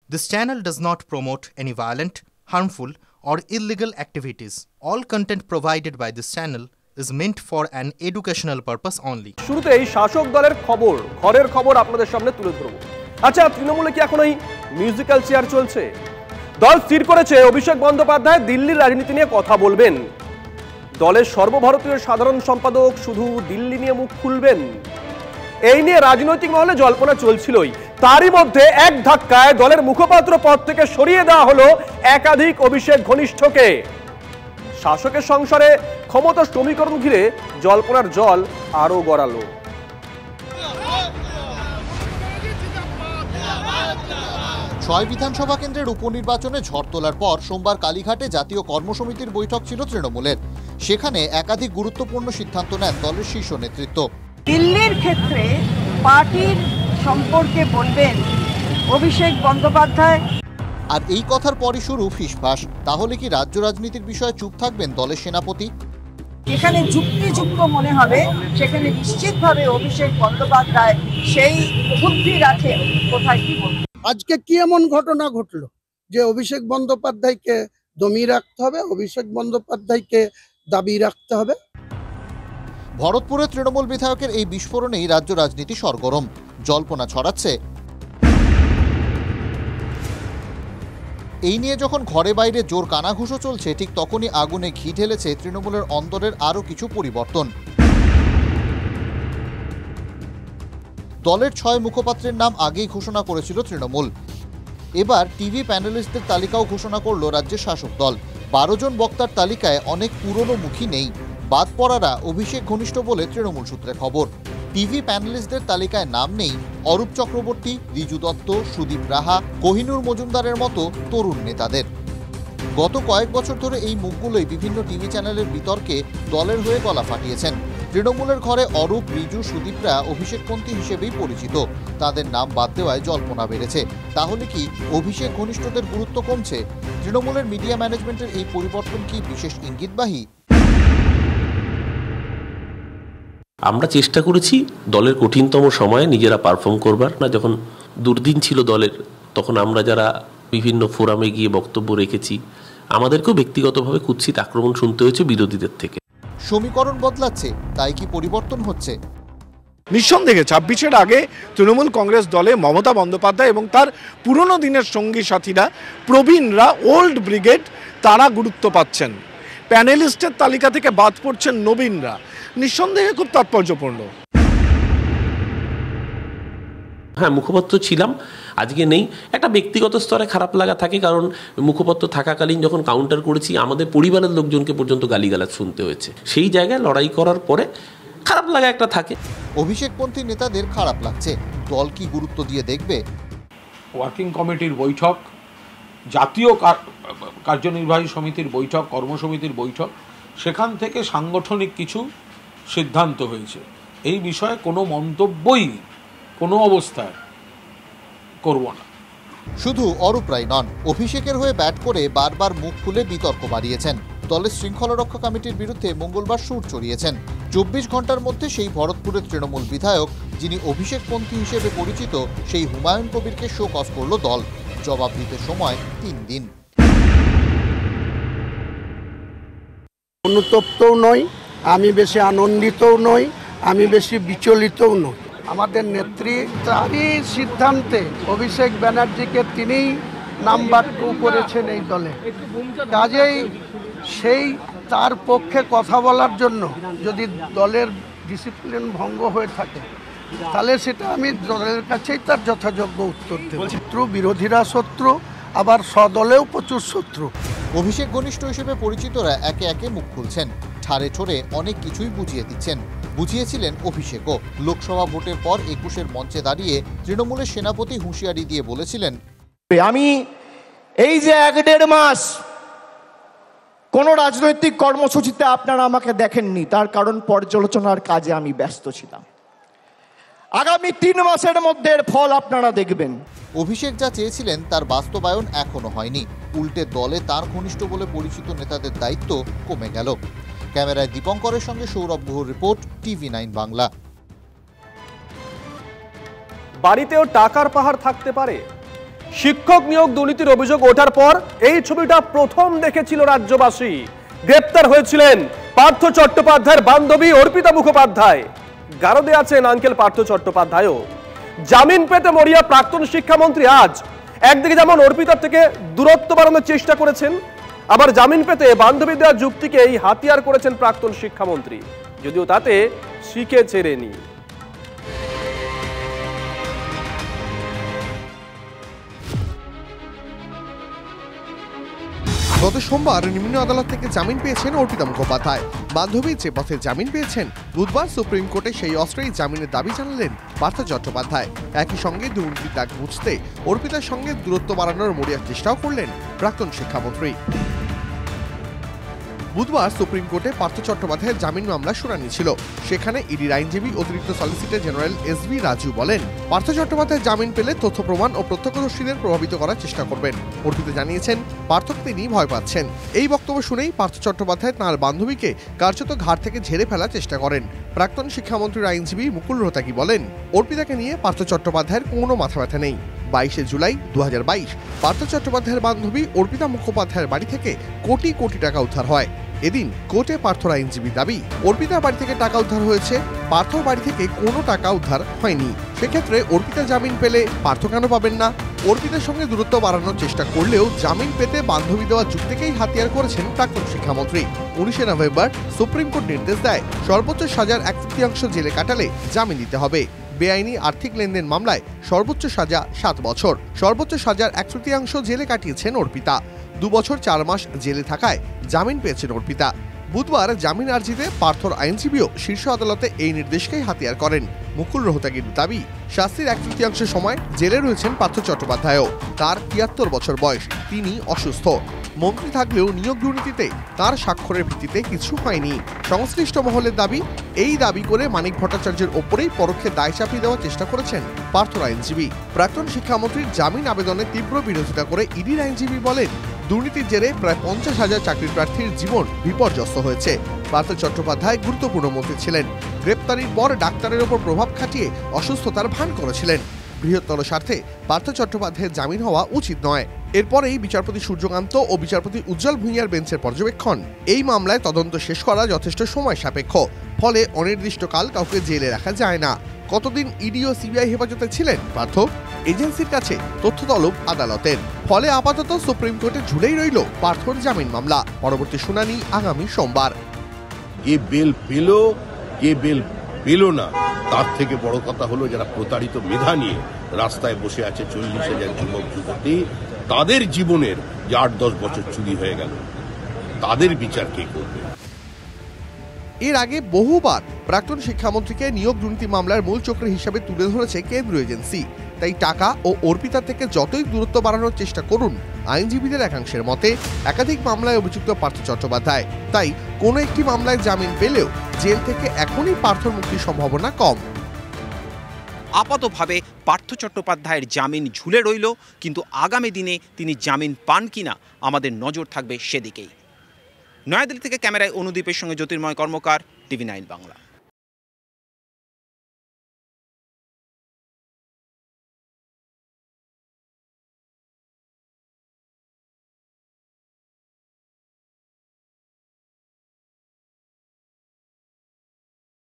This channel does not promote any violent, harmful, or illegal activities. All content provided by this channel is meant for an educational purpose only. শুরুতেই শাসক দলের খবর, ঘরের খবর আপনাদের সামনে তুলে ধরব। আচ্ছা, তৃণমূলে কি এখন এই মিউজিক্যাল চেয়ার চলছে? দল স্থির করেছে অভিষেক বন্দ্যোপাধ্যায় দিল্লির রাজনীতি নিয়ে কথা বলবেন। দলের সর্বভারতীয় সাধারণ সম্পাদক শুধু দিল্লি নিয়ে মুখ খুলবেন। এই নিয়ে রাজনৈতিক মহলে জল্পনা চলছিলই। তারই মধ্যে এক ধাক্কায় দলের মুখপাত্র পদ থেকে সরিয়ে দেওয়া হলো একাধিক অভিষেক ঘনিষ্ঠকে। শাসকের সংসারে ক্ষমতা সমীকরণ ঘিরে জল্পনার জল আরো গড়ালো। ছয় বিধানসভা কেন্দ্রের উপনির্বাচনে ঝড় তোলার পর সোমবার কালীঘাটে জাতীয় কর্মসমিতির বৈঠক ছিল তৃণমূলের। সেখানে একাধিক গুরুত্বপূর্ণ সিদ্ধান্ত নেন দলের শীর্ষ নেতৃত্ব। দিল্লির ক্ষেত্রে পার্টির সম্পর্কে বলবেন অভিষেক বন্দ্যোপাধ্যায়। আর এই কথার পরই শুরু ফিসফাস। তাহলে কি রাজ্য রাজনীতির বিষয়ে চুপ থাকবেন দলের সেনাপতি? যেখানে যুক্তিযুক্ত মনে হবে সেখানে নিশ্চিতভাবে অভিষেক বন্দ্যোপাধ্যায় সেই বুদ্ধি রাখেন কোথায় কি বলবেন। আজকে কি এমন ঘটনা ঘটলো যে অভিষেক বন্দ্যোপাধ্যায়কে দমিয়ে রাখতে হবে, অভিষেক বন্দ্যোপাধ্যায়কে দাবিয়ে রাখতে হবে? ভরতপুরের তৃণমূল বিধায়কের এই বিস্ফোরণেই রাজ্য রাজনীতি সরগরম। জল্পনা ছড়াচ্ছে এই নিয়ে যখন ঘরে বাইরে জোর কানাঘুষো চলছে, ঠিক তখনই আগুনে ঘি ঢেলেছে তৃণমূলের অন্দরের আরও কিছু পরিবর্তন। দলের 6 মুখপাত্রের নাম আগেই ঘোষণা করেছিল তৃণমূল। এবার টিভি প্যানেলিস্টদের তালিকাও ঘোষণা করল রাজ্যের শাসক দল। 12 জন বক্তার তালিকায় অনেক পুরনো মুখী নেই। বাদ পড়ারা অভিষেক ঘনিষ্ঠ বলে তৃণমূল সূত্রে খবর। টিভি প্যানেলিস্টদের তালিকায় নাম নেই অরূপ চক্রবর্তী, রিজু দত্ত, সুদীপ রাহা, কোহিনুর মজুমদারের মতো তরুণ নেতাদের। গত কয়েক বছর ধরে এই মুখগুলোই বিভিন্ন টিভি চ্যানেলের বিতর্কে দলের হয়ে গলা ফাটিয়েছেন। তৃণমূলের ঘরে অরূপ, রিজু, সুদীপরা অভিষেকপন্থী হিসেবেই পরিচিত। তাদের নাম বাদ দেওয়ায় জল্পনা বেড়েছে। তাহলে কি অভিষেক ঘনিষ্ঠদের গুরুত্ব কমছে? তৃণমূলের মিডিয়া ম্যানেজমেন্টের এই পরিবর্তন কি বিশেষ ইঙ্গিতবাহী? আমরা চেষ্টা করেছি দলের কঠিনতম সময়ে নিজেরা পারফর্ম করবার। না, যখন দুর্দিন ছিল দলের, তখন আমরা যারা বিভিন্ন ফোরামে গিয়ে বক্তব্য রেখেছি, আমাদেরকেও ব্যক্তিগতভাবে কুৎসিত আক্রমণ শুনতে হয়েছে বিরোধীদের থেকে। সমীকরণ বদলাচ্ছে, তাই কি পরিবর্তন হচ্ছে? নিঃসন্দেহে 26-এর আগে তৃণমূল কংগ্রেস দলে মমতা বন্দ্যোপাধ্যায় এবং তার পুরনো দিনের সঙ্গী সাথীরা, প্রবীণরা, ওল্ড ব্রিগেড, তারা গুরুত্ব পাচ্ছেন। প্যানেলিস্টের তালিকা থেকে বাদ পড়ছেন নবীনরা। নিঃসন্দেহে খুব তাৎপর্যপূর্ণ। হ্যাঁ, মুখপাত্র ছিলাম, আজকে নেই। একটা ব্যক্তিগত স্তরে খারাপ লাগা থাকে, কারণ মুখপাত্র থাকাকালীন যখন কাউন্টার করেছি আমাদের পরিবারের লোকজনকে পর্যন্ত গালিগালাজ শুনতে হয়েছে। সেই জায়গায় লড়াই করার পরে খারাপ লাগা একটা থাকে। অভিষেকপন্থী নেতাদের খারাপ লাগছে। দল কি গুরুত্ব দিয়ে দেখবে? ওয়ার্কিং কমিটির বৈঠক, জাতীয় কার্যনির্বাহী সমিতির বৈঠক, কর্মসমিতির বৈঠক, সেখান থেকে সাংগঠনিক কিছু সিদ্ধান্ত হয়েছে। এই বিষয়ে কোনো মন্তব্যই কোনো অবস্থায় করব না। শুধু অরূপ রায় নন, অভিষেকের হয়ে ব্যাট করে বারবার মুখ খুলে বিতর্ক বাড়িয়েছেন। দলের শৃঙ্খলা রক্ষা কমিটির বিরুদ্ধে মঙ্গলবার সুর চড়িয়েছেন। 24 ঘন্টার মধ্যে সেই ভরতপুরের তৃণমূল বিধায়ক, যিনি অভিষেকপন্থী হিসেবে পরিচিত, সেই হুমায়ুন কবিরকে শো কজ করল দল। জবাব দিতে সময় 3 দিন। অনুতপ্তও নই, আমি বেশি আনন্দিতও নই, আমি বেশি বিচলিতও নই। আমাদের নেত্রী তারই সিদ্ধান্তে অভিষেক ব্যানার্জিকে তিনিই নাম্বার 2 করেছেন এই দলে। কাজেই সেই তার পক্ষে কথা বলার জন্য যদি দলের ডিসিপ্লিন ভঙ্গ হয়ে থাকে, তাহলে সেটা আমি দলের কাছেই তার যথাযোগ্য উত্তর দেব। শত্রু, বিরোধীরা শত্রু, আবার স্বদলেও প্রচুর শত্রু। অভিষেক ঘনিষ্ঠ হিসেবে পরিচিতরা একে একে মুখ খুলছেন, ঠাড়ে ঠোড়ে অনেক কিছুই বুঝিয়ে দিচ্ছেন। বুঝিয়েছিলেন অভিষেকও। লোকসভা ভোটের পর 21-এর মঞ্চে দাঁড়িয়ে তৃণমূলের সেনাপতি হুঁশিয়ারি দিয়ে বলেছিলেন, আমি এই যে 1-1.5 মাস কোনো রাজনৈতিক কর্মসূচিতে আপনারা আমাকে দেখেননি, তার কারণ পর্যালোচনার কাজে আমি ব্যস্ত ছিলাম। আগামী 3 মাসের মধ্যে এর ফল আপনারা দেখবেন। অভিষেক যা চেয়েছিলেন তার বাস্তবায়ন এখনো হয়নি। উল্টে দলে তার ঘনিষ্ঠ বলে পরিচিত নেতাদের দায়িত্ব কমে গেল। ক্যামেরায় দীপঙ্করের সঙ্গে সৌরভ গুহর রিপোর্ট, TV9 বাংলা। বাড়িতেও টাকার পাহাড় থাকতে পারে। শিক্ষক নিয়োগ দুর্নীতির অভিযোগ ওঠার পর এই ছবিটা প্রথম দেখেছিল রাজ্যবাসী। গ্রেপ্তার হয়েছিলেন পার্থ চট্টোপাধ্যায়ের বান্ধবী অর্পিতা মুখোপাধ্যায়। গারদে আছেন আঙ্কেল পার্থ চট্টোপাধ্যায়ও। জামিন পেতে মরিয়া প্রাক্তন শিক্ষামন্ত্রী আজ একদিকে যেমন অর্পিতার থেকে দূরত্ব বাড়ানোর চেষ্টা করেছেন, আবার জামিন পেতে বান্ধবী দেওয়ার যুক্তিকেই হাতিয়ার করেছেন প্রাক্তন শিক্ষামন্ত্রী, যদিও তাতে শিখে ছেড়েনি। গত সোমবার নিম্ন আদালত থেকে জামিন পেয়েছেন অর্পিতা মুখোপাধ্যায়। বান্ধবী যে পথে জামিন পেয়েছেন, বুধবার সুপ্রিম কোর্টে সেই অস্ত্রেই জামিনের দাবি জানালেন পার্থ চট্টোপাধ্যায়। একই সঙ্গে দুর্নীতির দাগ মুছতে অর্পিতার সঙ্গে দূরত্ব বাড়ানোর মরিয়া চেষ্টাও করলেন প্রাক্তন শিক্ষামন্ত্রী। বুধবার সুপ্রিম কোর্টে পার্থ চট্টোপাধ্যায়ের জামিন মামলা শুনানি ছিল। সেখানে ইডির আইনজীবী অতিরিক্ত সলিসিটর জেনারেল এস.বি. রাজু বলেন, পার্থ চট্টোপাধ্যায় জামিন পেলে তথ্য প্রমাণ ও প্রত্যক্ষদর্শীদের প্রভাবিত করার চেষ্টা করবেন। অর্পিতা জানিয়েছেন, পার্থকে তিনি ভয় পাচ্ছেন। এই বক্তব্য শুনেই পার্থ চট্টোপাধ্যায় তাঁর বান্ধবীকে কার্যত ঘাট থেকে ঝেড়ে ফেলার চেষ্টা করেন। প্রাক্তন শিক্ষামন্ত্রীর আইনজীবী মুকুল রোহতাগি বলেন, অর্পিতাকে নিয়ে পার্থ চট্টোপাধ্যায়ের কোনো মাথা ব্যথা নেই। 22শে জুলাই 2022 পার্থ চট্টোপাধ্যায়ের বান্ধবী অর্পিতা মুখোপাধ্যায়ের বাড়ি থেকে কোটি কোটি টাকা উদ্ধার হয়। এদিন কোর্টে পার্থর আইনজীবী দাবি, অর্পিতার বাড়ি থেকে টাকা উদ্ধার হয়েছে, পার্থর বাড়ি থেকে কোনো টাকা উদ্ধার হয়নি। সেক্ষেত্রে অর্পিতা জামিন পেলে পার্থ কেন পাবেন না? অর্পিতার সঙ্গে দূরত্ব বাড়ানোর চেষ্টা করলেও জামিন পেতে বান্ধবী দেওয়ার যুক্তিকেই হাতিয়ার করেছেন প্রাক্তন শিক্ষামন্ত্রী। 19শে নভেম্বর সুপ্রিম কোর্ট নির্দেশ দেয়, সর্বোচ্চ সাজার 1/3 জেলে কাটালে জামিন দিতে হবে। বেআইনি আর্থিক লেনদেন মামলায় সর্বোচ্চ সাজা 7 বছর। সর্বোচ্চ সাজার 1/3 জেলে কাটিয়েছেন অর্পিতা। 2 বছর 4 মাস জেলে থাকায় জামিন পেয়েছেন অর্পিতা। বুধবার জামিন আর্জিতে পার্থর আইনজীবীও শীর্ষ আদালতে এই নির্দেশকেই হাতিয়ার করেন। মুকুল রোহতাগির দাবি, শাস্তির 1/3 সময় জেলে রয়েছেন পার্থ চট্টোপাধ্যায়ও। তার 73 বছর বয়স, তিনি অসুস্থ। মন্ত্রী থাকলেও নিয়োগ দুর্নীতিতে তার স্বাক্ষরের ভিত্তিতে কিছু হয়নি। সংশ্লিষ্ট মহলের দাবি, এই দাবি করে মানিক ভট্টাচার্যের ওপরেই পরোক্ষে দায় চাপিয়ে দেওয়ার চেষ্টা করেছেন পার্থর আইনজীবী। প্রাক্তন শিক্ষামন্ত্রীর জামিন আবেদনের তীব্র বিরোধিতা করে ইডির আইনজীবী বলেন, দুর্নীতির জেরে প্রায় 50,000 চাকরি প্রার্থীর জীবন বিপর্যস্ত হয়েছে। পার্থ চট্টোপাধ্যায় গুরুত্বপূর্ণ মন্ত্রী ছিলেন। গ্রেপ্তারির পর ডাক্তারের ওপর প্রভাব খাটিয়ে অসুস্থতার ভান করেছিলেন। বৃহত্তর স্বার্থে পার্থ চট্টোপাধ্যায়ের জামিন হওয়া উচিত নয়। এরপরেই বিচারপতি সূর্যকান্ত ও বিচারপতি উজ্জ্বল ভূঁইয়ার বেঞ্চের পর্যবেক্ষণ, এই মামলায় তদন্ত শেষ করা যথেষ্ট সময় সাপেক্ষ। ফলে অনির্দিষ্টকাল কাউকে জেলে রাখা যায় না। কতদিন ইডি ও সিবিআই হেফাজতে ছিলেন পার্থ? এজেন্সির কাছে তথ্য তলব আদালতের। ফলে আপাতত সুপ্রিম কোর্টে ঝুলেই রইল পার্থর জামিন মামলা। পরবর্তী শুনানি আগামী সোমবার। কে বেল পেল, কে বেল পেল না, তার থেকে বড় কথা হলো যারা প্রতারিত মেধা নিয়ে রাস্তায় বসে আছে 40,000 যুবক যুবতী, তাদের জীবনের যে 8-10 বছর চুরি হয়ে গেল, তাদের বিচার কে করবে? এর আগে বহুবার প্রাক্তন শিক্ষামন্ত্রীকে নিয়োগ দুর্নীতি মামলার মূল চক্র হিসাবে তুলে ধরেছে কেন্দ্রীয় এজেন্সি। তাই টাকা ও অর্পিতা থেকে যতই দূরত্ব বাড়ানোর চেষ্টা করুন, আইনজীবীদের একাংশের মতে একাধিক মামলায় অভিযুক্ত পার্থ চট্টোপাধ্যায়। তাই কোনো একটি মামলায় জামিন পেলেও জেল থেকে এখনই পার্থর মুক্তির সম্ভাবনা কম। আপাতভাবে পার্থ চট্টোপাধ্যায়ের জামিন ঝুলে রইল, কিন্তু আগামী দিনে তিনি জামিন পান কিনা আমাদের নজর থাকবে সেদিকেই। নয়াদিল্লি থেকে ক্যামেরায় অনুদীপের সঙ্গে জ্যোতির্ময় কর্মকার, TV9 বাংলা।